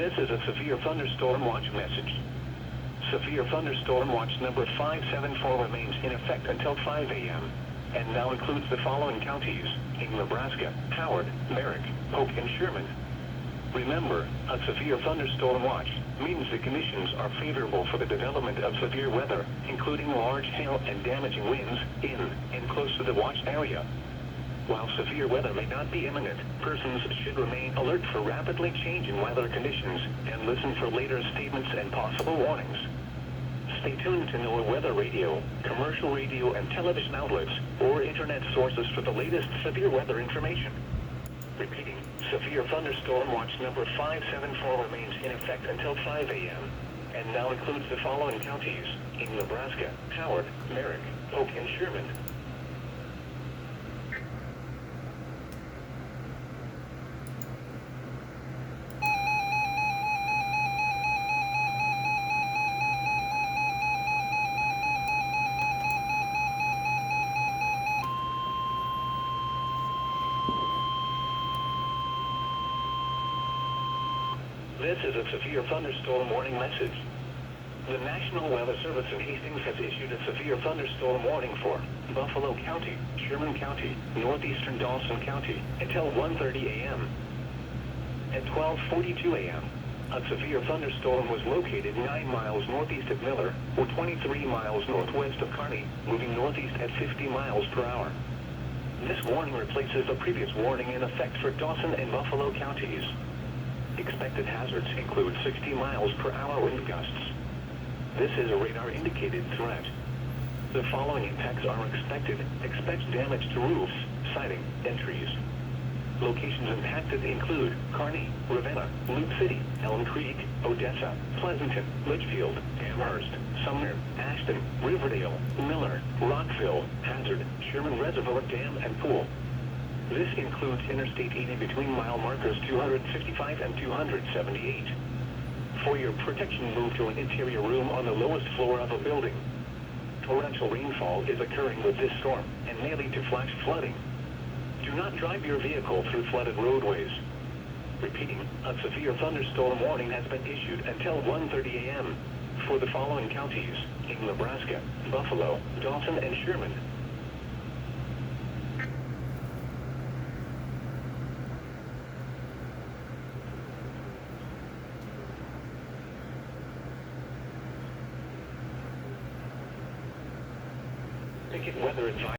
This is a severe thunderstorm watch message. Severe thunderstorm watch number 574 remains in effect until 5 a.m. and now includes the following counties in Nebraska: Howard, Merrick, Polk, and Sherman. Remember, a severe thunderstorm watch means the conditions are favorable for the development of severe weather, including large hail and damaging winds in and close to the watch area. While severe weather may not be imminent, persons should remain alert for rapidly changing weather conditions and listen for later statements and possible warnings. Stay tuned to NOAA weather radio, commercial radio and television outlets, or internet sources for the latest severe weather information. Repeating, severe thunderstorm watch number 574 remains in effect until 5 a.m. and now includes the following counties in Nebraska: Howard, Merrick, Polk, and Sherman. This is a severe thunderstorm warning message. The National Weather Service in Hastings has issued a severe thunderstorm warning for Buffalo County, Sherman County, northeastern Dawson County until 1:30 a.m. At 12:42 a.m., a severe thunderstorm was located 9 miles northeast of Miller, or 23 miles northwest of Kearney, moving northeast at 50 miles per hour. This warning replaces a previous warning in effect for Dawson and Buffalo counties. Expected hazards include 60 miles per hour wind gusts. This is a radar-indicated threat. The following impacts are expected. Expect damage to roofs, siding, and trees. Locations impacted include Kearney, Ravenna, Loop City, Elm Creek, Odessa, Pleasanton, Litchfield, Amherst, Sumner, Ashton, Riverdale, Miller, Rockville, Hazard, Sherman Reservoir Dam, and Pool. This includes Interstate 80 between mile markers 255 and 278. For your protection, move to an interior room on the lowest floor of a building. Torrential rainfall is occurring with this storm and may lead to flash flooding. Do not drive your vehicle through flooded roadways. Repeating, a severe thunderstorm warning has been issued until 1:30 a.m. for the following counties in Nebraska: Buffalo, Dawson, and Sherman. Weather advisory.